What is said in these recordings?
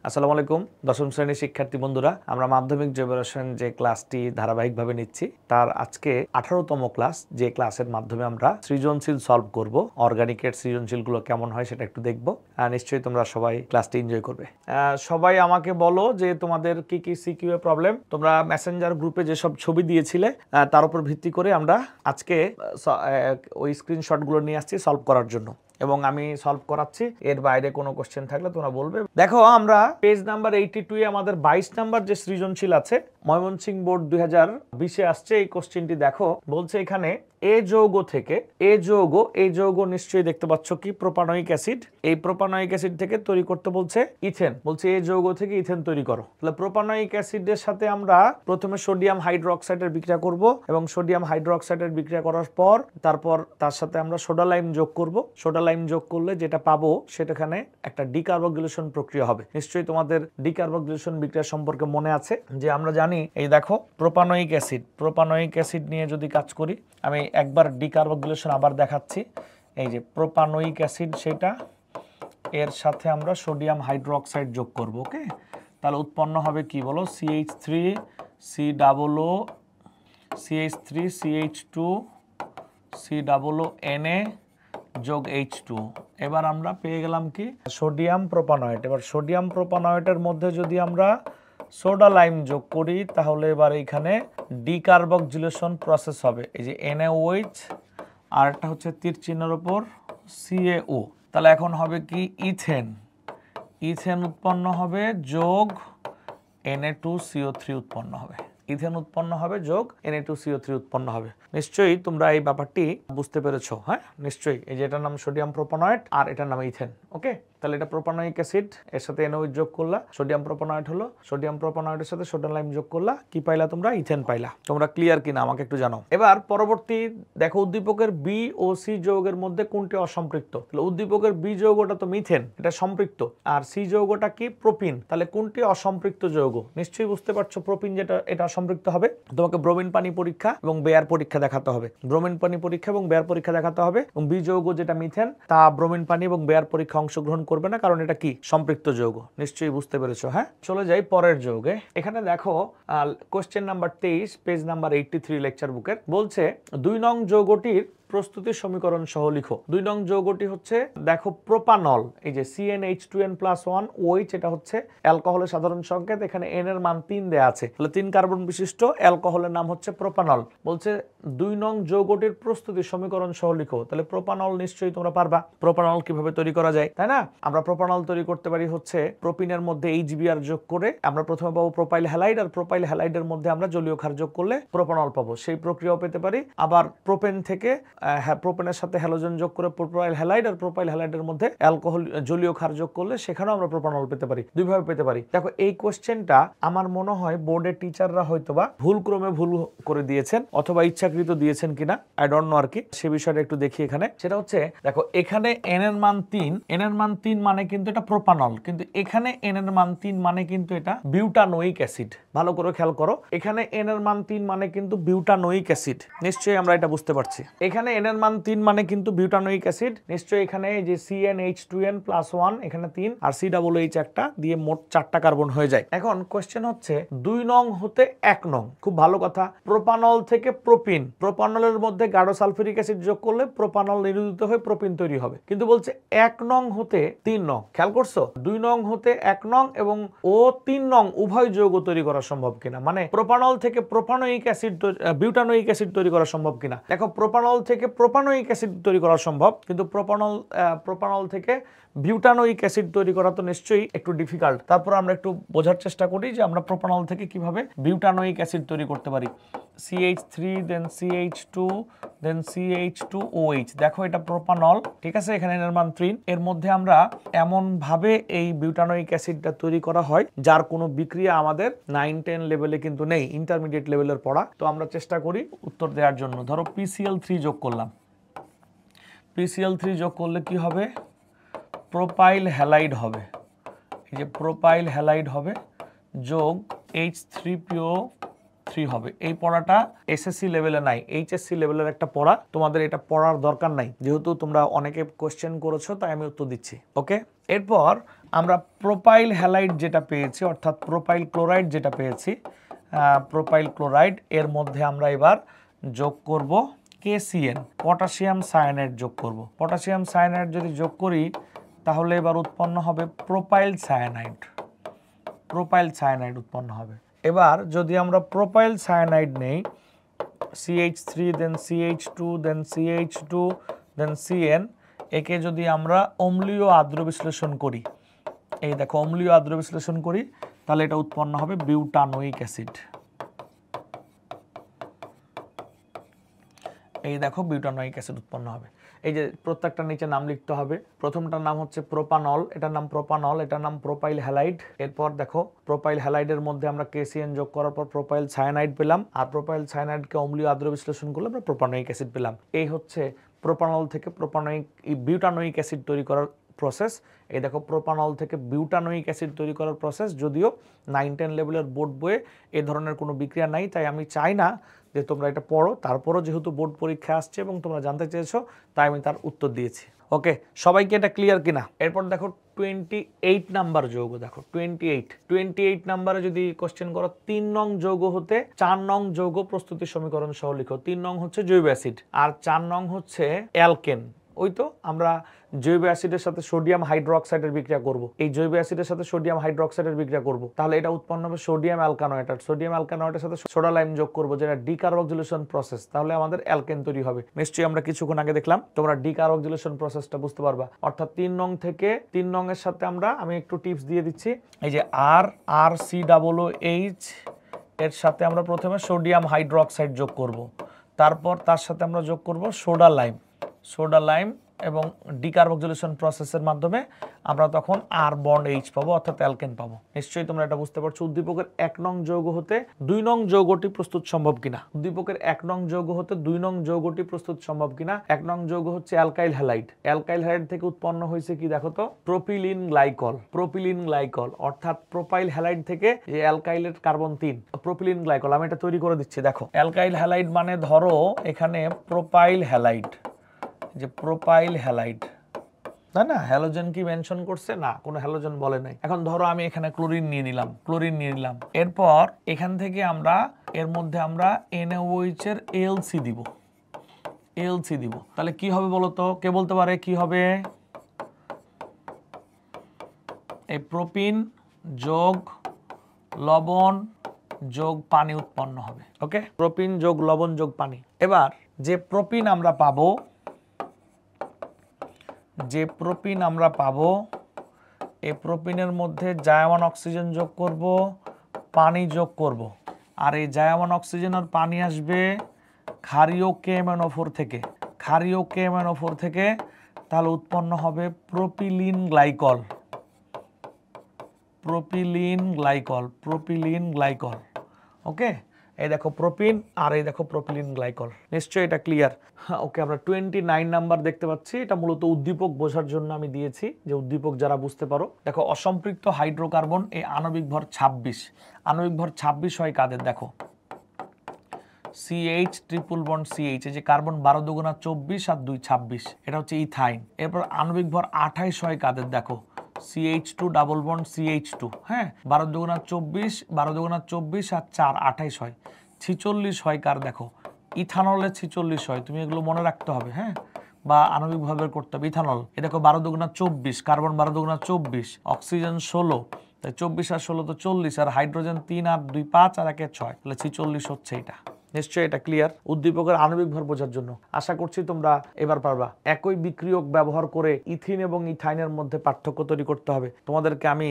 আসসালামু আলাইকুম দশম শ্রেণীর শিক্ষার্থী বন্ধুরা, আমরা মাধ্যমিক জৈব রসায়ন যে ক্লাসটি ধারাবাহিকভাবে নিচ্ছি তার আজকে 18তম ক্লাস, যে ক্লাসের মাধ্যমে আমরা সৃজনশীল সলভ করব। অর্গানিকের সৃজনশীলগুলো কেমন হয় সেটা একটু দেখব। নিশ্চয়ই তোমরা সবাই ক্লাসটি এনজয় করবে। সবাই আমাকে বলো যে তোমাদের কি কি সিকিউ এ প্রবলেম। তোমরা মেসেঞ্জার গ্রুপে যেসব ছবি দিয়েছিলে তার উপর ভিত্তি করে আমরা আজকে ওই স্ক্রিনশটগুলো নিয়ে আসছি সলভ করার জন্য, এবং আমি সলভ করাচ্ছি। এর বাইরে কোনো কোশ্চেন থাকলে তোমরা বলবে। দেখো, আমরা পেজ নাম্বার 82 এ আমাদের 22 নাম্বার যে সৃজনশীল আছে, ময়মনসিংহ বোর্ড 2020-এ আসছে। এই কোশ্চেনটি দেখো, বলছে এখানে এ যৌগ থেকে এই যৌগ নিশ্চয়ই দেখতে পাচ্ছ কি প্রোপানয়িক অ্যাসিড। এই প্রোপানয়িক অ্যাসিড থেকে তৈরি করতে বলছে ইথেন। বলছে এই যৌগ থেকে ইথেন তৈরি করো। তাহলে প্রোপানয়িক অ্যাসিডের সাথে আমরা প্রথমে সোডিয়াম হাইড্রোক্সাইডের বিক্রিয়া করব, এবং সোডিয়াম হাইড্রোক্সাইডের বিক্রিয়া করার পর তার সাথে আমরা সোডা লাইম যোগ করব। সোডা লাইম যোগ করলে যেটা পাবো সেটাখানে একটা ডিকার্বক্সিলেশন প্রক্রিয়া হবে। নিশ্চয়ই তোমাদের ডিকার্বক্সিলেশন বিক্রিয়া সম্পর্কে মনে আছে যে আমরা জানি, এই দেখো প্রোপানয়িক অ্যাসিড নিয়ে যদি কাজ করি, আমি একবার ডিকার্বক্সিলেশন আবার দেখাচ্ছি। এই যে প্রোপানয়িক অ্যাসিড, সেটা এর সাথে আমরা সোডিয়াম হাইড্রোক্সাইড যোগ করব। ওকে, তাহলে উৎপন্ন হবে কি বলো, CH3 COO CH3 CH2 COO Na যোগ H2। এবার আমরা পেয়ে গেলাম কি সোডিয়াম প্রোপানয়েট। এবার সোডিয়াম প্রোপানয়েটের মধ্যে যদি আমরা সোডা লাইম যোগ করি, তাহলে এবার এখানে ডিকার্বক্সিলেশন প্রসেস হবে। এই যে NaOH, আর একটা হচ্ছে তীর চিহ্নের উপর CaO। তাহলে এখন হবে কি ইথেন উৎপন্ন হবে যোগ Na2CO3 উৎপন্ন হবে। ইথেন উৎপন্ন হবে যোগ Na2CO3 উৎপন্ন হবে। নিশ্চয়ই তোমরা এই ব্যাপারটি বুঝতে পেরেছো। হ্যাঁ, নিশ্চয়ই। এই যে এটার নাম সোডিয়াম প্রোপানয়েট আর এটার নাম ইথেন। ওকে, তাহলে এটা প্রোপানয়িক অ্যাসিড, এর সাথে NaOH যোগ করলা, সোডিয়াম প্রোপানয়েট হলো। সোডিয়াম প্রোপানয়েটের সাথে সোডিয়াম লাইম যোগ করলা, কি পাইলা তোমরা? ইথেন পাইলা। তোমরা ক্লিয়ার কিনা আমাকে একটু জানাও। এবার পরবর্তী দেখো, উদ্দীপকের বি ও সি যৌগের মধ্যে কোনটি অসম্পৃক্ত? তাহলে উদ্দীপকের বি যৌগটা তো মিথেন, এটা সম্পৃক্ত, আর সি যৌগটা কি প্রোপিন। তাহলে কোনটি অসম্পৃক্ত যৌগ? নিশ্চয়ই বুঝতে পারছো প্রোপিন যেটা, এটা সম্পৃক্ত হবে। তোমাকে ব্রোমিন পানি পরীক্ষা এবং বেয়ার পরীক্ষা দেখাতে হবে। ব্রোমিন পানি পরীক্ষা এবং বেয়ার পরীক্ষা দেখাতে হবে, এবং বি যৌগ যেটা মিথেন তা ব্রোমিন পানি এবং বেয়ার পরীক্ষা অংশগ্রহণ করবে না, কারণ এটা কি সম্পৃক্ত যৌগ। নিশ্চয়ই বুঝতে পেরেছো। হ্যাঁ, চলে যাই পরের যৌগে। এখানে দেখো question number 23 page number 83 lecture বুকের, বলছে 2 নং যৌগটির প্রস্তুতির সমীকরণ সহ লিখো। 2 নং যৌগটি হচ্ছে দেখো প্রোপানল। এই যে CnH2n+1 OH, এটা হচ্ছে অ্যালকোহলের সাধারণ সংকেত। এখানে N এর মান 3 দেয়া আছে, তাহলে 3 কার্বন বিশিষ্ট অ্যালকোহলের নাম হচ্ছে প্রোপানল। বলছে 2 নং যৌগটির প্রস্তুতির সমীকরণ সহ লিখো। তাহলে প্রোপানল নিশ্চয়ই তোমরা পারবা। প্রোপানল কিভাবে তৈরি করা যায়, তাই না? আমরা প্রোপানল তৈরি করতে পারি হচ্ছে প্রোপিনের মধ্যে HBr যোগ করে। আমরা প্রথমে পাবো প্রোপাইল হ্যালাইড, আর প্রোপাইল হ্যালাইডের মধ্যে আমরা জলীয় ক্ষার যোগ করলে প্রোপানল পাবো। সেই প্রক্রিয়াও পেতে পারি। আবার প্রোপেন থেকে প্রোপেনের সাথে হ্যালোজেন যোগ করে প্রোপাইল হ্যালাইড, আর প্রোপাইল হ্যালাইডের মধ্যে অ্যালকোহল জলীয় ক্ষার যোগ করলে সেখানেও আমরা প্রোপানল পেতে পারি। দুইভাবে পেতে পারি। দেখো, এই কোশ্চেনটা আমার মনে হয় বোর্ডের টিচাররা হয়তোবা ভুল ক্রমে ভুল করে দিয়েছেন, অথবা ইচ্ছাকৃত দিয়েছেন কিনা, আই ডোন্ট নো আর কি। সে বিষয়টা একটু দেখি এখানে। সেটা হচ্ছে দেখো, এখানে N এর মান 3 মানে কিন্তু এটা প্রোপানল, কিন্তু এখানে N এর মান 3 মানে কিন্তু এটা বিউটানোয়িক অ্যাসিড। ভালো করে খেয়াল করো, এখানে N এর মান 3 মানে কিন্তু বিউটানোয়িক অ্যাসিড। নিশ্চয়ই আমরা এটা বুঝতে পারছি। এখানে N এর মান 3 মানে কিন্তু বিউটানোয়িক অ্যাসিড। নিশ্চয়ই এখানে এই যে CnH2n+1, এখানে 3, আর COOH একটা দিয়ে মোট 4টা কার্বন হয়ে যায়। এখন কোশ্চেন হচ্ছে 2 নং হতে 1 নং। খুব ভালো কথা, প্রোপানল থেকে প্রোপিন। প্রোপানলের মধ্যে গাঢ় সালফিউরিক অ্যাসিড যোগ করলে প্রোপানল নিরোধিত হয়ে প্রোপিন তৈরি হবে। কিন্তু বলছে 1 নং হতে 3 নং। খেয়াল করছো, 2 নং হতে 1 নং এবং 3 নং উভয় যৌগ তৈরি করা সম্ভব কিনা, মানে প্রোপানল থেকে প্রোপানোয়িক অ্যাসিড বিউটানোয়িক অ্যাসিড তৈরি করা সম্ভব কিনা। দেখো, প্রোপানল থেকে প্রোপানোয়িক অ্যাসিড তৈরি করা সম্ভব, কিন্তু প্রোপানল থেকে বিউটানোয়িক অ্যাসিড তৈরি করা তো নিশ্চয়ই একটু ডিফিকাল্ট। তারপর আমরা একটু বোঝার চেষ্টা করি যে আমরা প্রোপানল থেকে কিভাবে বিউটানোয়িক অ্যাসিড তৈরি করতে পারি। CH3 দেন CH2 দেন CH2OH। দেখো, এটা প্রোপানল, ঠিক আছে। এখানে এর মান 3। এর মধ্যে আমরা এমন ভাবে এই বিউটানোয়িক অ্যাসিডটা তৈরি করা হয় যার কোনো বিক্রিয়া আমাদের 9-10 লেভেলে কিন্তু নেই, ইন্টারমিডিয়েট লেভেলের পড়া। তো আমরা চেষ্টা করি উত্তর দেওয়ার জন্য। ধরো PCl3 যোগ করলাম। PCl3 যোগ করলে কি হবে? প্রোপাইল হ্যালাইড হবে। এই যে প্রোপাইল হ্যালাইড হবে যোগ H3PO3 হবে। এই পড়াটা এসএসসি লেভেলে নাই, এইচএসসি লেভেলের একটা পড়া। তোমাদের এটা পড়ার দরকার নাই, যেহেতু তোমরা অনেকে কোশ্চেন করেছো, তাই আমি উত্তর দিচ্ছি। ওকে, এরপর আমরা প্রোপাইল হ্যালাইড যেটা পেয়েছি অর্থাৎ প্রোপাইল ক্লোরাইড যেটা পেয়েছি, প্রোপাইল ক্লোরাইড এর মধ্যে আমরা এবার যোগ করব KCN, পটাশিয়াম সায়ানাইড যোগ করব। পটাশিয়াম সায়ানাইড যদি যোগ করি তাহলে এবার উৎপন্ন হবে প্রোপাইল সায়ানাইড, প্রোপাইল সায়ানাইড উৎপন্ন হবে। এবার যদি আমরা প্রোপাইল সায়ানাইড নেই, CH3 দেন CH2 দেন CH2 দেন CN, একে যদি আমরা অম্লীয় আর্দ্র বিশ্লেষণ করি, এই দেখো অম্লীয় আর্দ্র বিশ্লেষণ করি, তাহলে এটা উৎপন্ন হবে বিউটানোয়িক অ্যাসিড। এই দেখো বিউটানোয়িক অ্যাসিড উৎপন্ন হবে। এই যে প্রত্যেকটা নিচে নাম লিখতে হবে। প্রথমটার নাম হচ্ছে প্রোপানল, এটার নাম প্রোপানল, এটার নাম প্রোপাইল হ্যালাইড। এরপর দেখো প্রোপাইল হ্যালাইডের মধ্যে আমরা KCN যোগ করার পর প্রোপাইল সায়ানাইড পেলাম, আর প্রোপাইল সায়ানাইডকে অম্লীয় আর্দ্র বিশ্লেষণ করলে আমরা প্রোপানোয়িক অ্যাসিড পেলাম। এই হচ্ছে প্রোপানল থেকে বিউটানোয়িক অ্যাসিড তৈরি করার প্রসেস। এই দেখো প্রোপানল থেকে বিউটানোয়িক অ্যাসিড তৈরি করার প্রসেস। যদিও 9-10 লেভেলের বোর্ড বইয়ে এ ধরনের কোনো বিক্রিয়া নাই, তাই আমি চাই না যে তোমরা এটা পড়ো। তারপরও যেহেতু বোর্ড পরীক্ষা আসছে এবং তোমরা জানতে চেয়েছো, তাই আমি তার উত্তর দিয়েছি। ওকে, সবাইকে এটা ক্লিয়ার কিনা? এরপর দেখো 28 নাম্বার যৌগ। দেখো 28 নাম্বারে যদি কোশ্চেন করো 3 নং যৌগ হতে 4 নং যৌগ প্রস্তুতি সমীকরণ সহ লিখো। 3 নং হচ্ছে জৈব অ্যাসিড আর 4 নং হচ্ছে অ্যালকেন। ওই তো আমরা জৈব অ্যাসিডের সাথে সোডিয়াম হাইড্রোক্সাইডের বিক্রিয়া করব, এই জৈব অ্যাসিডের সাথে সোডিয়াম হাইড্রোক্সাইডের বিক্রিয়া করব, তাহলে এটা উৎপন্ন হবে সোডিয়াম অ্যালকানয়েড। আর সোডিয়াম অ্যালকানয়েডের সাথে সোডা লাইম যোগ করব, যেটা ডিকার্বক্সিলেশন প্রসেস, তাহলে আমাদের অ্যালকেন তৈরি হবে। নিশ্চয়ই আমরা কিছুক্ষণ আগে দেখলাম, তোমরা ডিকার্বক্সিলেশন প্রসেসটা বুঝতে পারবা। অর্থাৎ 3 নং থেকে 3 নং এর সাথে আমি একটু টিপস দিয়ে দিচ্ছি। এই যে RCOOH এর সাথে আমরা প্রথমে সোডিয়াম হাইড্রোক্সাইড যোগ করব, তারপর তার সাথে আমরা যোগ করব সোডা লাইম এবং ডিকার্বক্সিলেশন প্রসেসের মাধ্যমে আমরা তখন R বন্ড H পাবো, অর্থাৎ অ্যালকেন পাবো। নিশ্চয়ই তোমরা এটা বুঝতে পারছো। উদ্দীপকের 1 নং যৌগ হতে 2 নং যৌগটি প্রস্তুত সম্ভব কিনা। উদ্দীপকের 1 নং যৌগ হতে 2 নং যৌগটি প্রস্তুত সম্ভব কিনা। 1 নং যৌগ হচ্ছে অ্যালকাইল হ্যালাইড। অ্যালকাইল হ্যালাইড থেকে উৎপন্ন হয়েছে কি দেখো তো, প্রোপিলিন গ্লাইকল, অর্থাৎ প্রোপাইল হ্যালাইড থেকে যে অ্যালকাইলের কার্বন 3 প্রোপিলিন গ্লাইকল। আমি এটা তৈরি করে দিচ্ছি। দেখো অ্যালকাইল হ্যালাইড মানে ধরো এখানে প্রোপাইল হ্যালাইড, যে প্রোপাইল হ্যালাইড, তাই না? হ্যালোজেন কি মেনশন করছে? না, কোনো হ্যালোজেন বলে নাই। এখন ধরো আমি এখানে ক্লোরিন নিয়ে নিলাম, এরপর এখান থেকে আমরা এর মধ্যে আমরা NaOH এর AlC দিব। তাহলে কি হবে বলো তো, কে বলতে পারে কি হবে? এই প্রোপিন যোগ লবণ যোগ পানি উৎপন্ন হবে। ওকে, প্রোপিন যোগ লবণ যোগ পানি। এবার যে প্রোপিন আমরা পাবো, এই প্রোপিনের মধ্যে জায়মান অক্সিজেন যোগ করব, পানি যোগ করব, আর এই জায়মান অক্সিজেন আর পানি আসবে ক্ষারীয় KMnO4 থেকে, তাহলে উৎপন্ন হবে প্রোপিলিন গ্লাইকল। ওকে, এই দেখো প্রোপিন আর এই দেখো প্রোপিলিন গ্লাইকল। নিশ্চয়ই এটা ক্লিয়ার? ওকে, আমরা 29 নাম্বার দেখতে পাচ্ছি। এটা মূলত উদ্দীপক বোঝার জন্য আমি দিয়েছি, যে উদ্দীপক যারা বুঝতে পারো। দেখো অসম্পৃক্ত হাইড্রোকার্বন, এই আণবিক ভর 26 হয় কাদের? দেখো CH ট্রিপল বন্ড CH, এই যে কার্বন 12 দুগুণা 24 আর 2 26, এটা হচ্ছে ইথাইন। এরপর আণবিক ভর 28 হয় কাদের? দেখো CH2 ডাবল বন্ড CH2, হ্যাঁ 12 দুগুণা 24 আর 4 28 হয়। 46 হয় কার? দেখো ইথানলে 46 হয়। তুমি এগুলো মনে রাখতে হবে, হ্যাঁ, বা আণবিক ভাবে করতে হবে। ইথানল, এ দেখো 12 দুগুণা 24, কার্বন 12 দুগুণা 24, অক্সিজেন 16, তাই 24 আর 16 তো 40, আর হাইড্রোজেন 3 আর 2 5 আর 1 6, তাহলে 46 হচ্ছে এটা। নিশ্চয়ই এটা ক্লিয়ার? উদ্দীপকের আণবিক ভর বোঝার জন্য। আশা করছি তোমরা এবার পারবা। একই বিক্রিয়ক ব্যবহার করে ইথিন এবং ইথাইনের মধ্যে পার্থক্য তৈরি করতে হবে। তোমাদেরকে আমি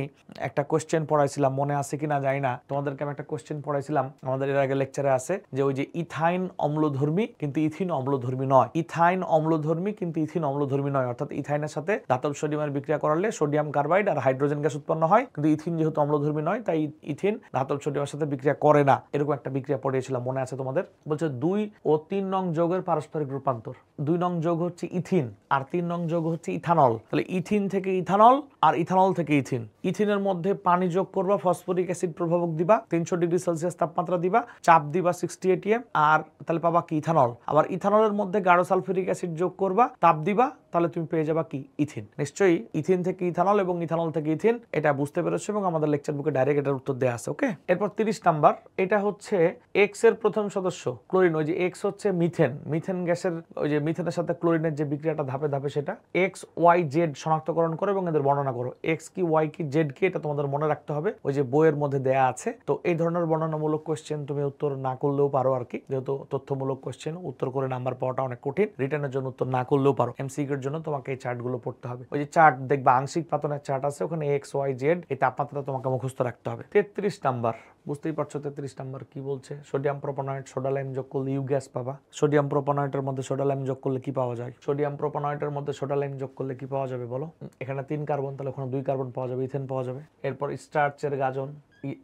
একটা কোশ্চেন পড়াইছিলাম, মনে আছে কিনা জানি না, তোমাদেরকে আমি একটা কোশ্চেন পড়াইছিলাম, আমাদের এর আগে লেকচারে আছে, যে ওই যে ইথাইন অম্লধর্মী কিন্তু ইথিন অম্লধর্মী নয়। ইথাইন অম্লধর্মী কিন্তু ইথিন অম্লধর্মী নয়, অর্থাৎ ইথাইনের সাথে ধাতব সোডিয়ামের বিক্রিয়া করালে সোডিয়াম কার্বাইড আর হাইড্রোজেন গ্যাস উৎপন্ন হয়, কিন্তু ইথিন যেহেতু অম্লধর্মী নয়, তাই ইথিন ধাতব সোডিয়ামের সাথে বিক্রিয়া করে না। এরকম একটা বিক্রিয়া পড়িয়েছিলাম, মনে আছে তোমাদের? তোমাদের, বলছে 2 ও 3 নং যৌগের পারস্পরিক রূপান্তর। 2 নং যৌগ হচ্ছে ইথিন আর 3 নং যৌগ হচ্ছে ইথানল। তাহলে ইথিন থেকে ইথানল আর ইথানল থেকে ইথিন। ইথিনের মধ্যে পানি যোগ করবা, ফসফরিক অ্যাসিড প্রভাবক দিবা, 300 ডিগ্রি সেলসিয়াস তাপমাত্রা দিবা, চাপ দিবা 60 atm, আর তাহলে পাবা কি ইথানল। আবার ইথানলের মধ্যে গাঢ় সালফিউরিক অ্যাসিড যোগ করবা, তাপ দিবা, তাহলে তুমি পেয়ে যাবা কি ইথিন। নিশ্চয়ই ইথিন থেকে ইথানল এবং ইথানল থেকে ইথিন, এটা বুঝতে পেরেছো এবং আমাদের লেকচার বুকে ডাইরেক্ট এটার উত্তর দেয়া আছে। ওকে, এরপর 30 নাম্বার, এটা হচ্ছে এক্স এর প্রথম সদস্য ক্লোরিন। ওই যে এক্স হচ্ছে মিথেন, মিথেন গ্যাসের ওই যে মিথেনের সাথে ক্লোরিনের যে বিক্রিয়াটা ধাপে ধাপে, সেটা এক্স ওয়াই জেড শনাক্তকরণ করো এবং এদের বর্ণনা করো। এক্স কি, ওয়াই কি, জেড কি, এটা তোমাদের মনে রাখতে হবে, ওই যে বইয়ের মধ্যে দেয়া আছে। তো এই ধরনের বর্ণনামূলক কোশ্চেন তুমি উত্তর না করলেও পারো আর কি, যেহেতু তথ্যমূলক কোশ্চেন উত্তর করে নাম্বার পাওয়াটা অনেক কঠিন। রিটার্নের জন্য উত্তর না করলেও পারো, এমসিকিউ এর জন্য তোমাকে এই চার্টগুলো পড়তে হবে। ওই যে চার্ট দেখবা, আংশিক পাতনের চার্ট আছে, ওখানে এক্স ওয়াই জেড এই তাপমাত্রা তোমাকে মুখস্থ রাখতে হবে। 33 নাম্বার, বুঝতেই পারছো 33 নাম্বার কি বলছে। সোডিয়াম প্রোপানয়েট সোডা লাইম যোগ করলে ইউ গ্যাস পাবা। সোডিয়াম প্রোপানয়েটের মধ্যে সোডা লাইম যোগ করলে কি পাওয়া যায়? সোডিয়াম প্রোপানয়েটের মধ্যে সোডা লাইম যোগ করলে কি পাওয়া যাবে বলো? এখানে 3 কার্বন, তাহলে ওখানে 2 কার্বন পাওয়া যাবে, ইথেন পাওয়া যাবে। এরপর স্টার্চের গাজন,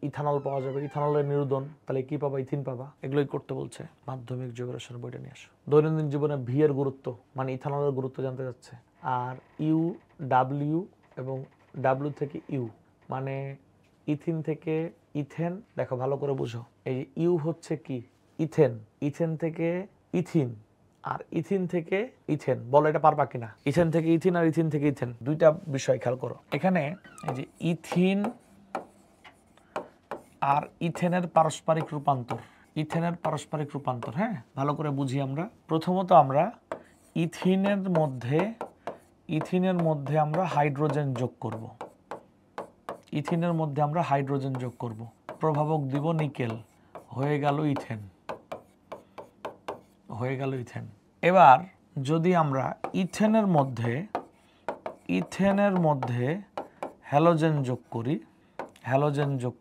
ইথানল পাওয়া যাবে, ইথানলের নিরুদন, তাহলে কি পাবা? ইথিন পাবা। এগুলোই করতে বলছে। মাধ্যমিক যোগের বইটা নিয়ে আসো। দৈনন্দিন জীবনে ভি এর গুরুত্ব, মানে ইথানলের গুরুত্ব জানতে যাচ্ছে। আর ইউ, ডাব্লিউ এবং ডাব্লিউ থেকে ইউ, মানে ইথিন থেকে ইথেন। দেখো ভালো করে বুঝো, এই ইউ হচ্ছে কি ইথেন, ইথেন থেকে ইথিন, আর ইথিন থেকে ইথেন। বলো এটা পারবা কিনা? ইথেন থেকে ইথিন আর ইথিন থেকে ইথেন, দুইটা বিষয় খেয়াল করো। এখানে এই যে ইথিন আর ইথেনের পারস্পরিক রূপান্তর, ইথেনের পারস্পরিক রূপান্তর, হ্যাঁ ভালো করে বুঝি আমরা। প্রথমত আমরা ইথিনের মধ্যে আমরা হাইড্রোজেন যোগ করব। ইথিনের মধ্যে আমরা হাইড্রোজেন যোগ করব, প্রভাবক দিব নিকেল, হয়ে গেল ইথেন, হয়ে গেল ইথেন। এবার যদি আমরা ইথেনের মধ্যে হ্যালোজেন যোগ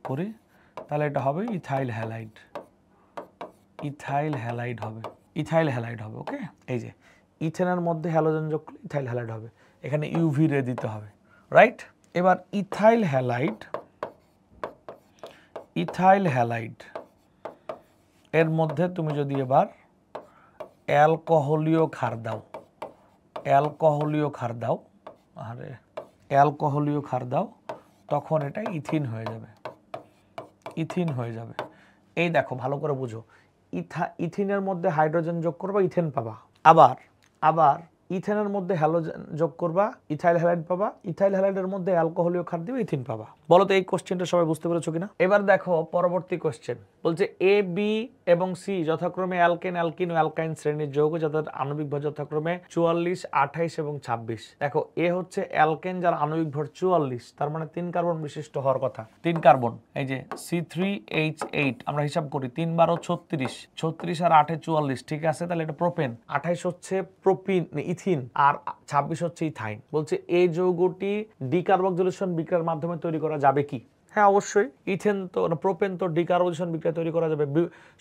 করি, তাহলে এটা হবে ইথাইল হ্যালাইড, ইথাইল হ্যালাইড হবে, ইথাইল হ্যালাইড হবে। ওকে, এই যে ইথেনের মধ্যে হ্যালোজেন যোগ করলে ইথাইল হ্যালাইড হবে। এখানে ইউভি রে দিতে হবে, রাইট? এবার ইথাইল হ্যালাইড এর মধ্যে তুমি যদি এবার অ্যালকোহলীয় ক্ষার দাও, তখন এটা ইথিন হয়ে যাবে, এই দেখো ভালো করে বুঝো, ইথিনের মধ্যে হাইড্রোজেন যোগ করবা, ইথেন পাবা। আবার ইথেনের মধ্যে হ্যালোজেন যোগ করবা, ইথাইল হ্যালাইড পাবা। ইথাইল হ্যালাইডের মধ্যে অ্যালকোহলীয় ক্ষার দিবে, ইথিন পাবা। বলো তো এই কোশ্চেনটা সবাই বুঝতে পেরেছো কিনা? এবার দেখো পরবর্তী কোশ্চেন, বলছে এ, বি এবং সি যথাক্রমে অ্যালকেন, অ্যালকিন ও অ্যালকাইন শ্রেণীর যৌগ, যাদের আণবিক ভর যথাক্রমে 44, 28 এবং 26। দেখো এ হচ্ছে অ্যালকেন, যার আণবিক ভর 44, তার মানে 3 কার্বন বিশিষ্ট হওয়ার কথা। 3 কার্বন, এই যে C3H8, আমরা হিসাব করি 3 × 12 = 36, 36 আর 8 = 44, ঠিক আছে? তাহলে এটা প্রোপেন, 28 হচ্ছে প্রোপিন ইথিন, আর 26 হচ্ছে ইথাইন। বলছে এই যৌগটি ডিকার্বক্সিলেশন বিক্রিয়ার মাধ্যমে তৈরি করা যাবে কি? হ্যাঁ অবশ্যই, ইথেন তো প্রোপেন তো ডিকার্বক্সিলেশন বিক্রিয়া তৈরি করা যাবে।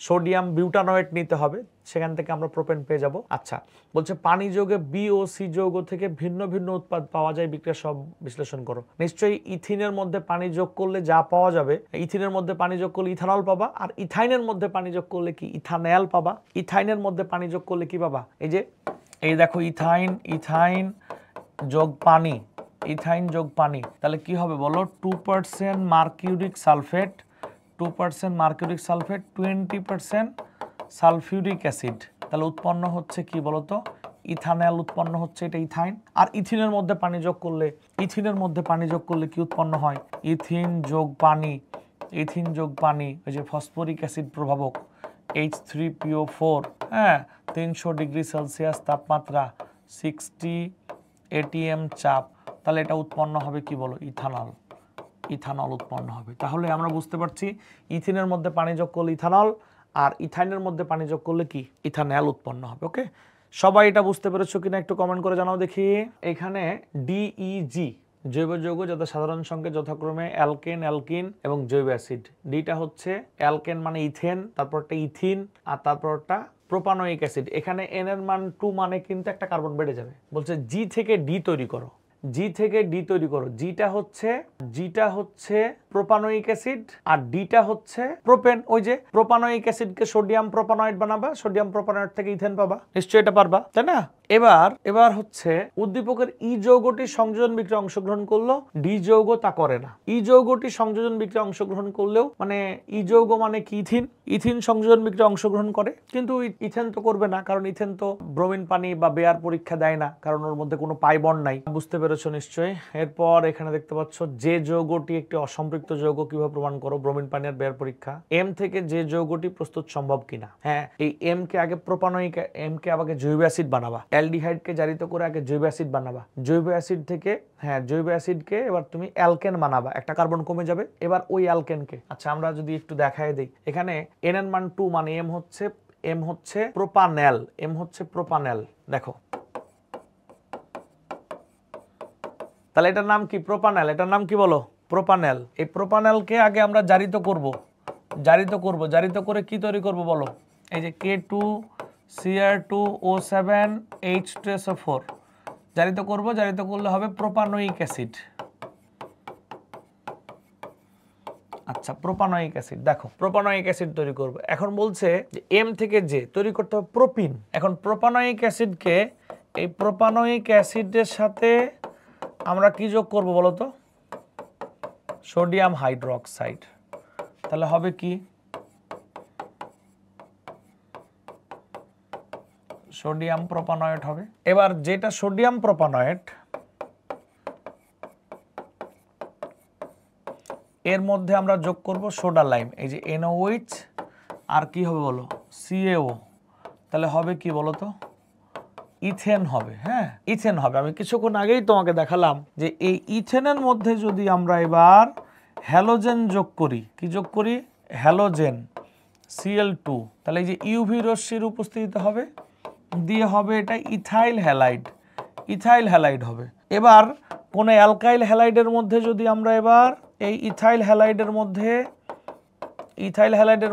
সোডিয়াম বিউটানোয়েট নিতে হবে, সেখান থেকে আমরা প্রোপেন পেয়ে যাব। আচ্ছা, বলছে পানি যৌগে বি ও সি যৌগ থেকে ভিন্ন ভিন্ন উৎপাদ পাওয়া যায়, বিক্রিয়া সব বিশ্লেষণ করো। নিশ্চয়ই ইথিনের মধ্যে পানি যোগ করলে যা পাওয়া যাবে, ইথিনের মধ্যে পানি যোগ করলে ইথানল পাবা, আর ইথাইনের মধ্যে পানি যোগ করলে কি ইথানল পাবা। ইথাইনের মধ্যে পানি যোগ করলে কি পাবা? এই দেখো ইথাইন যোগ পানি, ইথাইন যোগ পানি, তাহলে কি হবে বলো? 2% মার্কিউরিক সালফেট, 20% সালফিউরিক অ্যাসিড, তাহলে উৎপন্ন হচ্ছে কি বলতো? ইথানল উৎপন্ন হচ্ছে, এটা ইথাইন। আর ইথিনের মধ্যে পানি যোগ করলে কি উৎপন্ন হয়? ইথিন যোগ পানি, ওই যে ফসফরিক অ্যাসিড প্রভাবক H3PO4, হ্যাঁ 300 ডিগ্রি সেলসিয়াস তাপমাত্রা, 60 atm চাপ, তাহলে এটা উৎপন্ন হবে কি বলো? ইথানল উৎপন্ন হবে। তাহলে আমরা বুঝতে পারছি ইথিনের মধ্যে পানি যোগ করলে ইথানল, আর ইথাইনের মধ্যে পানি যোগ করলে কি ইথানল উৎপন্ন হবে। ওকে, সবাই এটা বুঝতে পেরেছো কিনা একটু কমেন্ট করে জানাও দেখি। এখানে ডিইজি জৈব যৌগ, যাদের সাধারণ সংকেত যথাক্রমে অ্যালকেন, অ্যালকিন এবং জৈব অ্যাসিড। ডিটা হচ্ছে অ্যালকেন মানে ইথেন, তারপরটা ইথিন, আর তারপরটা প্রোপানোয়িক অ্যাসিড। এখানে এন এর মান 2 মানে কিন্তু একটা কার্বন বেড়ে যাবে। বলছে জি থেকে ডি তৈরি করো। জি থেকে ডি তৈরি করো। জিটা হচ্ছে প্রোপানোয়িক অ্যাসিড আর ডিটা হচ্ছে প্রোপেন। ওই যে প্রোপানোয়িক অ্যাসিডকে সোডিয়াম প্রোপানয়েড বানাবা, সোডিয়াম প্রোপানয়েড থেকে ইথেন পাবা, নিশ্চয়ই এটা পারবা তাই না? এবার হচ্ছে উদ্দীপকের ই যৌগটি সংযোজন বিক্রিয়া অংশগ্রহণ করলো, ডি যৌগ তা করে না। ই যৌগটি সংযোজন বিক্রিয়া অংশগ্রহণ করলেও মানে ই যৌগ মানে কি ইথিন সংযোজন বিক্রিয়া অংশগ্রহণ করে, কিন্তু ইথেন তো করবে না, কারণ ইথেন তো ব্রোমিন পানি বা বেয়ার পরীক্ষা দেয় না, কারণ ওর মধ্যে কোনো পাই বন্ড নাই। বুঝতে পেরেছো নিশ্চয়ই? এরপর এখানে দেখতে পাচ্ছ যে যৌগটি একটি অসম্পৃক্ত যৌগ কিভাবে প্রমাণ করো, ব্রোমিন পানি আর বেয়ার পরীক্ষা। এম থেকে যে যৌগটি প্রস্তুত সম্ভব কিনা। হ্যাঁ, এই এম কে আগে প্রোপানোয়িক, এম কে আগে জৈব অ্যাসিড বানাবা, অ্যালডিহাইডকে জারিত করে আগে জৈব অ্যাসিড বানাবা, জৈব অ্যাসিড থেকে জৈব অ্যাসিডকে এবার তুমি অ্যালকেন বানাবা, একটা কার্বন কমে যাবে। এবার ওই অ্যালকেনকে আচ্ছা আমরা যদি একটু দেখায় দেই, এখানে এন মান 2 মানে এম হচ্ছে প্রোপানেল, দেখো তাহলে এটার নাম কি? প্রোপানেল। এটার নাম কি বলো? প্রোপানেল। এই প্রোপানেলকে আগে আমরা জারিত করে কি তৈরি করব বলো? এই যে K2Cr2O7H2SO4 জারিত করলে হবে প্রোপানোয়িক অ্যাসিড। আচ্ছা, প্রোপানোয়িক অ্যাসিড, দেখো প্রোপানোয়িক অ্যাসিড তৈরি করব। এখন বলছে যে এম থেকে জে তৈরি করতে হবে প্রোপিন। এখন প্রোপানোয়িক অ্যাসিডকে এই প্রোপানোয়িক অ্যাসিডের সাথে আমরা কি যোগ করব বলো তো? Sodium hydroxide. তাহলে হবে কি? সোডিয়াম প্রোপানয়েড হবে। এবার যেটা সোডিয়াম প্রোপানয়েড এর মধ্যে আমরা যোগ করব সোডা লাইম, এই যে NOH আর কি হবে বলো? CaO। তাহলে হবে কি বলো তো? ইথেন হবে। হ্যাঁ, ইথেন হবে। আমি কিছুক্ষণ আগেই তোমাকে দেখালাম যে এই ইথেনের মধ্যে যদি আমরা এবার হ্যালোজেন যোগ করি, কি যোগ করি? হ্যালোজেন Cl2, তাহলে এই যে ইউভি রশ্মির উপস্থিতিতে হবে, দিয়ে হবে এটা ইথাইল হ্যালাইড হবে। এবার কোন অ্যালকাইল হ্যালাইডের মধ্যে যদি আমরা এবার এই ইথাইল হ্যালাইডের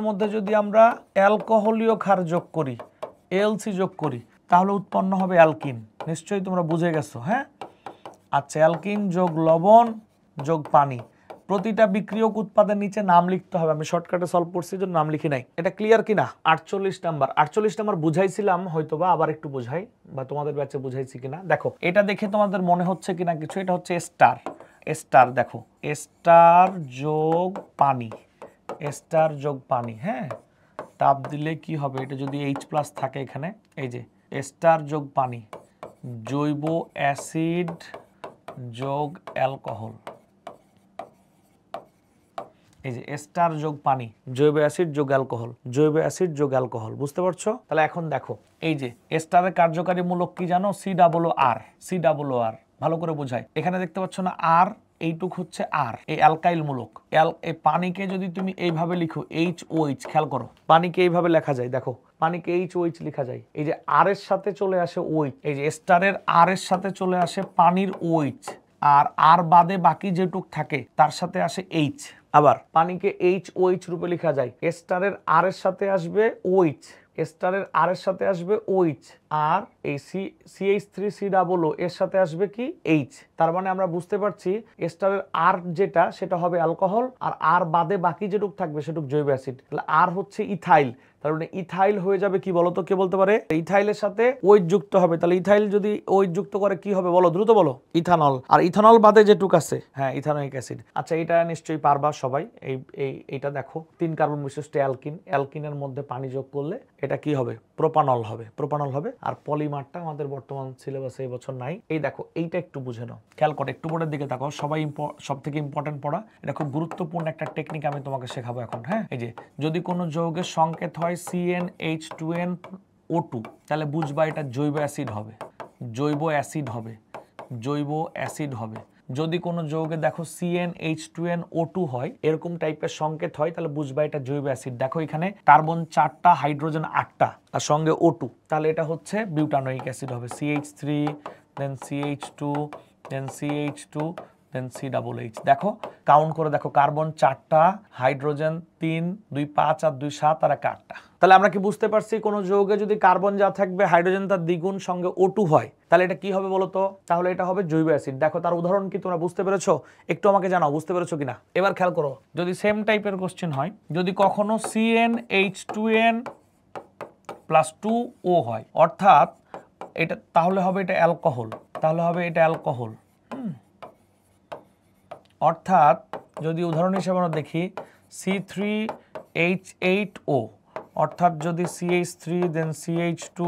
মধ্যে যদি আমরা অ্যালকোহলীয় ক্ষার যোগ করি, AlC যোগ করি, তাহলে উৎপন্ন হবে অ্যালকিন। নিশ্চয়ই তোমরা বুঝে গেছো। হ্যাঁ, আচ্ছা, অ্যালকিন যোগ লবণ যোগ পানি, প্রতিটা বিক্রিয়ক উৎপাদের নিচে নাম লিখতে হবে। আমি শর্টকাটে সলভ করছি জন্য নাম লিখি নাই। এটা ক্লিয়ার কিনা? 48 নাম্বার বুঝাইছিলাম হয়তোবা, আবার একটু বুঝাই, বা তোমাদের ব্যাচে বুঝাইছি কিনা দেখো। এটা দেখে তোমাদের মনে হচ্ছে কিনা কিছু, এটা হচ্ছে স্টার দেখো, স্টার যোগ পানি। হ্যাঁ, তাপ দিলে কি হবে? এটা যদি H+ থাকে এখানে, এই যে স্টার যোগ পানি, জৈব অ্যাসিড যোগ অ্যালকোহল, এই যে স্টার যোগ পানি, জৈব অ্যাসিড যোগ অ্যালকোহল, বুঝতে পারছো? তাহলে এখন দেখো, এই যে স্টারের কার্যকারী মূলক কি জানো? COR। ভালো করে বোঝাই। এখানে দেখতে পাচ্ছ না আর, এইটুক হচ্ছে আর, এই অ্যালকাইল মূলক। এই পানিকে যদি তুমি এইভাবে লিখো HOH, খেয়াল করো পানিকে এইভাবে লেখা যায়, দেখো পানিকে HOH লেখা যায়। এই যে আর এর সাথে চলে আসে OH, এই যে স্টারের আর এর সাথে চলে আসে পানির OH, আর বাদে বাকি যেটুক থাকে তার সাথে আসে H। আবার পানিকে HOH রূপে লেখা যায়। স্টারের আর এর সাথে আসবে OH, আর এই CH3COO এর সাথে আসবে কি? H। তার মানে আমরা বুঝতে পারছি স্টারের আর যেটা, সেটা হবে অ্যালকোহল, আর বাদে বাকি যেটুক থাকবে সেটুক জৈব অ্যাসিড। তাহলে আর হচ্ছে ইথাইল, তার মানে ইথাইল হয়ে যাবে কি বলতো? কে বলতে পারে? ইথাইলের সাথে OH যুক্ত হবে। তাহলে ইথাইল যদি OH যুক্ত করে কি হবে বলো, দ্রুত বলো? ইথানল। আর ইথানল বাদে যেটুক আছে, হ্যাঁ, ইথানোয়িক অ্যাসিড। আচ্ছা, এটা নিশ্চয়ই পারবা সবাই। এইটা দেখো 3 কার্বন বিশিষ্ট অ্যালকিনের মধ্যে পানি যোগ করলে এটা কি হবে? প্রোপানল হবে। আর পলিমারটা আমাদের বর্তমান সিলেবাসে এই বছর নাই। এই দেখো, এইটা একটু বুঝে নাও, খেয়াল করো, একটু বোর্ডের দিকে তাকাও। সব থেকে ইম্পর্টেন্ট পড়া, এটা খুব গুরুত্বপূর্ণ একটা টেকনিক আমি তোমাকে শেখাবো এখন। হ্যাঁ, এই যে যদি কোনো যৌগের সংকেত হয় CnH2nO2, তাহলে বুঝবা এটা জৈব অ্যাসিড হবে। যদি কোনো যৌগে দেখো CnH2nO2 হয়, এরকম টাইপের সংকেত হয়, তাহলে বুঝবা এটা জৈব অ্যাসিড। দেখো এখানে কার্বন 4টা, হাইড্রোজেন 8টা, আর সঙ্গে O2, তাহলে এটা হচ্ছে বিউটানোয়িক অ্যাসিড হবে। CH3 দেন CH2 দেন CH2 দেন COOH। দেখো কাউন্ট করে দেখো, কার্বন 4টা, হাইড্রোজেন 3, 2 5 আর 2 7 আর 1 8টা। তাহলে আমরা কি বুঝতে পারছি কোন যৌগে যদি কার্বন যা থাকবে হাইড্রোজেন তার দ্বিগুণ সঙ্গে O2 হয়, তাহলে এটা কি হবে বলো তো? তাহলে এটা হবে জৈব অ্যাসিড। দেখো তার উদাহরণ কি তোমরা বুঝতে পেরেছো? একটু আমাকে জানাও বুঝতে পেরেছো কিনা। এবার খেয়াল করো, যদি সেম টাইপের কোশ্চেন হয়, যদি কখনো CnH2n + 2O হয়, অর্থাৎ এটা তাহলে হবে এটা অ্যালকোহল, তাহলে হবে এটা অ্যালকোহল। অর্থাৎ যদি উদাহরণ হিসেবে আমরা দেখি C3H8O, অর্থাৎ যদি CH3 দেন CH2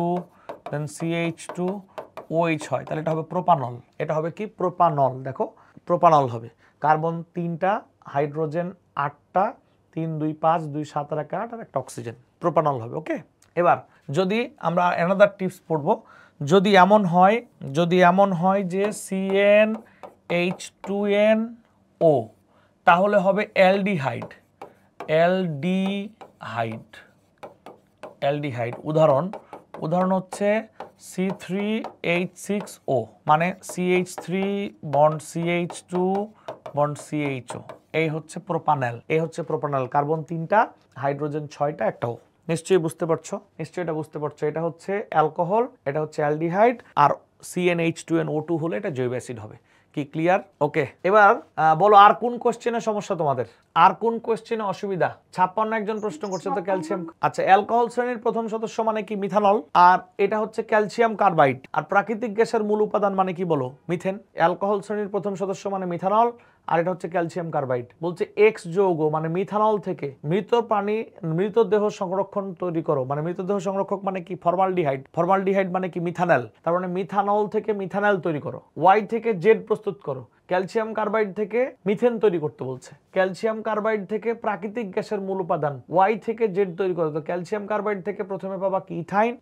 দেন CH2OH হয়, তাহলে এটা হবে প্রোপানল। এটা হবে কি? প্রোপানল। দেখো প্রোপানল হবে, কার্বন 3টা, হাইড্রোজেন 8টা, 3 2 5 2 7 আর 1 8 আর একটা অক্সিজেন, প্রোপানল হবে। ওকে, এবার যদি আমরা অ্যানাদার টিপস পড়ব, যদি এমন হয় যে CnH2nO, তাহলে হবে অ্যালডিহাইড। উদাহরণ হচ্ছে C3H6O, মানে CH3 bond CH2 bond CHO, এই হচ্ছে প্রোপানল। কার্বন 3টা, হাইড্রোজেন 6টা, একটা O। নিশ্চয়ই বুঝতে পারছো, এটা হচ্ছে অ্যালকোহল, এটা হচ্ছে অ্যালডিহাইড, আর CnH2nO2 হলে এটা জৈব অ্যাসিড হবে। কি ক্লিয়ার? ওকে, এবার বলো আর কোন কোশ্চেনের সমস্যা তোমাদের, আর কোন কোশ্চেনে অসুবিধা? 56 একজন প্রশ্ন করছে তো ক্যালসিয়াম। আচ্ছা, অ্যালকোহল শ্রেণীর প্রথম সদস্য মানে কি? মিথানল। আর এটা হচ্ছে ক্যালসিয়াম কার্বাইড। আর প্রাকৃতিক গ্যাসের মূল উপাদান মানে কি বলো? মিথেন। অ্যালকোহল শ্রেণীর প্রথম সদস্য মানে মিথানল, আর এটা হচ্ছে ক্যালসিয়াম কার্বাইড। বলছে এক্স যৌগ মানে মিথানল থেকে মৃতদেহ সংরক্ষণ তৈরি করো, মানে মৃতদেহ সংরক্ষক মানে কি? ফর্মালডিহাইড মানে কি? মিথানল। তার মানে মিথানল থেকে মিথানল তৈরি করো। ওয়াই থেকে জেড প্রস্তুত করো। ক্যালসিয়াম কার্বাইড থেকে মিথেন তৈরি করতে বলছে। ক্যালসিয়াম কার্বাইড থেকে প্রাকৃতিক গ্যাসের মূল উপাদান ওয়াই থেকে জেড তৈরি করো। তো ক্যালসিয়াম কার্বাইড থেকে প্রথমে পাবা কি?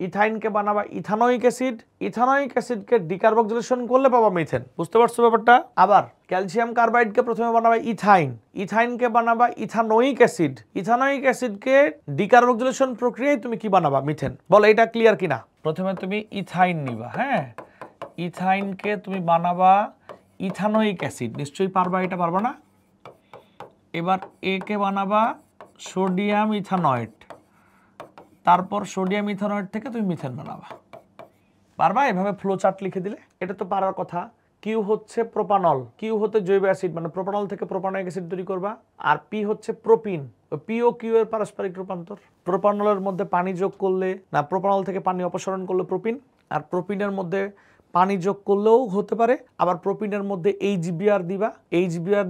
ইথাইনকে বানাবা ইথানোয়িক অ্যাসিড, ইথানোয়িক অ্যাসিডকে ডিকার্বক্সিলেশন করলে পাবা মিথেন। বুঝতে পারছো ব্যাপারটা? আবার ক্যালসিয়াম কার্বাইডকে প্রথমে বানাবা ইথাইনকে বানাবা ইথানোয়িক অ্যাসিড, ইথানোয়িক অ্যাসিডকে ডিকার্বক্সিলেশন প্রক্রিয়ায় তুমি কি বানাবা? মিথেন। বলো এটা ক্লিয়ার কিনা? প্রথমে তুমি ইথাইন নিবা, হ্যাঁ, ইথাইনকে তুমি বানাবা ইথানোয়িক অ্যাসিড, নিশ্চয়ই পারবা, এটা পারবা না? এবার একে বানাবা সোডিয়াম ইথানয়েট, তারপর সোডিয়াম ইথানয়েট থেকে তুমি মিথেন বানাবা। পারবা? এভাবে ফ্লো চার্ট লিখে দিলে এটা তো পারার কথা। কিউ হচ্ছে প্রোপানল, কিউ হতে জৈব অ্যাসিড, মানে প্রোপানল থেকে প্রোপানোয়িক অ্যাসিড তৈরি করবা। আর পি হচ্ছে প্রোপিন, পি ও কিউ এর পারস্পরিক রূপান্তর। প্রোপানলের মধ্যে পানি যোগ করলে, না প্রোপানল থেকে পানি অপসারণ করলে প্রোপিন, আর প্রোপিনের মধ্যে পানি যোগ করলেও হতে পারে। আবার প্রোপিনের মধ্যে HBr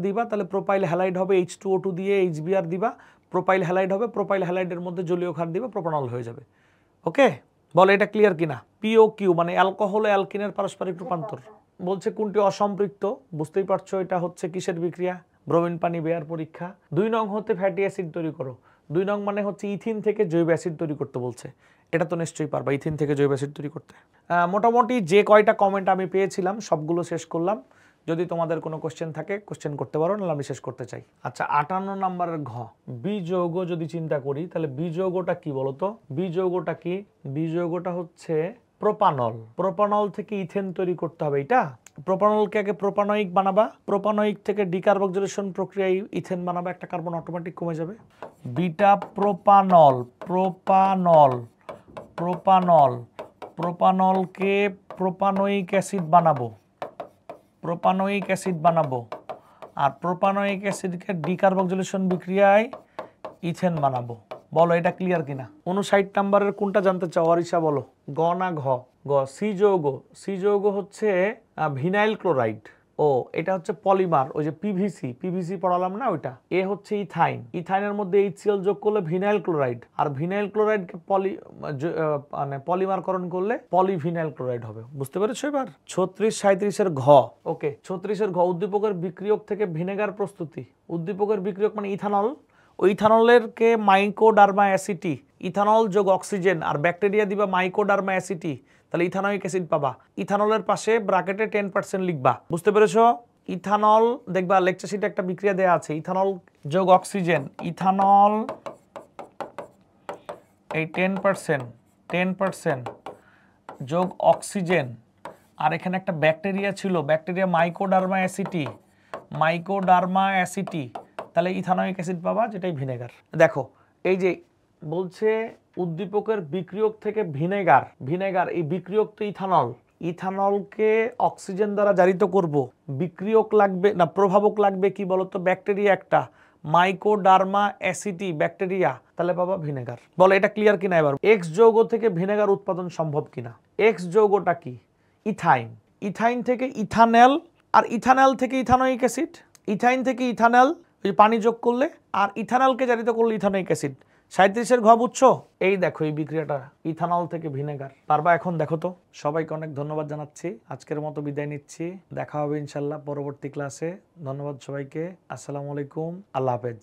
দিবা, তাহলে প্রোপাইল হ্যালাইড হবে, H2O2 দিয়ে HBr দিবা, প্রোপাইল হ্যালাইড হবে, প্রোপাইল হ্যালাইডের মধ্যে জলীয় ক্ষার দিবা, প্রোপানল হয়ে যাবে। ওকে, বলে এটা ক্লিয়ার কিনা? POQ মানে অ্যালকোহল ও অ্যালকিনের পারস্পরিক রূপান্তর। বলছে কোনটি অসম্পৃক্ত? বুঝতেই পারছো এটা হচ্ছে কিসের বিক্রিয়া? ব্রোমিন পানি বেয়ার পরীক্ষা। 2 নং হতে ফ্যাটি অ্যাসিড তৈরি করো। 2 নং মানে হচ্ছে ইথিন থেকে জৈব অ্যাসিড তৈরি করতে বলছে। এটা তো নিশ্চয়ই পারবা, ইথিন থেকে জৈব অ্যাসিড তৈরি করতে। মোটামুটি যে কয়টা কমেন্ট আমি পেয়েছিলাম সবগুলো শেষ করলাম। যদি তোমাদের কোনো কোশ্চেন থাকে কোশ্চেন করতে পারো, নাহলে আমি শেষ করতে চাই। আচ্ছা, 58 নম্বরের ঘ, বি যৌগ যদি চিন্তা করি, তাহলে বি যৌগটা কি বলতো? বি যৌগটা কি? বি যৌগটা হচ্ছে প্রোপানল। প্রোপানল থেকে ইথেন তৈরি করতে হবে। এটা প্রোপানলকে আগে প্রোপানোয়িক বানাবা, প্রোপানোয়িক থেকে ডিকার্বক্সিলেশন প্রক্রিয়ায় ইথেন বানাবা, একটা কার্বন অটোমেটিক কমে যাবে। বিটা প্রোপানল, প্রোপানলকে প্রোপানোয়িক অ্যাসিড বানাবো, আর প্রোপানোয়িক অ্যাসিডকে ডিকার্বক্সিলেশন বিক্রিয়ায় ইথেন বানাবো। বলো এটা ক্লিয়ার কিনা? 59 নম্বরের কোনটা জানতে চাও অরিশা? বলো গ না ঘ? গ। সি যৌগ হচ্ছে ভিনাইল ক্লোরাইড। ও এটা হচ্ছে পলিমার, ওই যে পিভিসি পড়ালাম না ওইটা। এ হচ্ছে ইথাইনের মধ্যে HCl যোগ করলে ভিনাইল ক্লোরাইড, আর ভিনাইল ক্লোরাইডকে পলিমারকরণ করলে পলিভিনাইল ক্লোরাইড হবে। বুঝতে পেরেছো এবার? 36-37 ঘ। ওকে, 36 ঘ, উদ্দীপকের বিক্রিয়ক থেকে ভিনেগার প্রস্তুতি। উদ্দীপকের বিক্রিয়ক মানে ইথানল, ওই ইথানলেরকে মাইকোডার্মা অ্যাসিটি, ইথানল যোগ অক্সিজেন, আর ব্যাকটেরিয়া দিবা মাইকোডার্মা অ্যাসিটি, তাহলে ইথানোয়িক অ্যাসিড পাবা। ইথানলের পাশে ব্র্যাকেটে 10% লিখবা। বুঝতে পেরেছো? ইথানল দেখবা লেকচার শিটে একটা বিক্রিয়া দেয়া আছে, ইথানল যোগ অক্সিজেন, ইথানল এই 10% যোগ অক্সিজেন, আর এখানে একটা ব্যাকটেরিয়া ছিল, ব্যাকটেরিয়া মাইকোডার্মা অ্যাসিটি, মাইকোডার্মা অ্যাসিটি, তাহলে ইথানোয়িক অ্যাসিড পাবা, যেটাই ভিনেগার। দেখো এই যে বলছে উদ্দীপকের বিক্রিয়ক থেকে ভিনেগার, ভিনেগার এই বিক্রিয়ক তো ইথানল, ইথানলকে অক্সিজেন দ্বারা জারিত করব, বিক্রিয়ক লাগবে না, প্রভাবক লাগবে কি বলতো, ব্যাকটেরিয়া একটা, মাইকোডার্মা অ্যাসিটি ব্যাকটেরিয়া, তাহলে পাবা ভিনেগার। বলো এটা ক্লিয়ার কিনা এবার? এক্স যৌগ থেকে ভিনেগার উৎপাদন সম্ভব কিনা? এক্স যৌগটা কি? ইথাইন, ইথাইন থেকে ইথানল, আর ইথানল থেকে ইথানোয়িক অ্যাসিড, ইথাইন থেকে ইথানল ওই পানি যোগ করলে, আর ইথানলকে জারিত করলে ইথানোয়িক অ্যাসিড। 37-এর ঘ বুঝছো? এই দেখো এই বিক্রিয়াটা ইথানল থেকে ভিনেগার। পারবা এখন? দেখো তো। সবাইকে অনেক ধন্যবাদ জানাচ্ছি, আজকের মতো বিদায় নিচ্ছি, দেখা হবে ইনশাল্লাহ পরবর্তী ক্লাসে। ধন্যবাদ সবাইকে, আসসালামু আলাইকুম, আল্লাহ হাফেজ।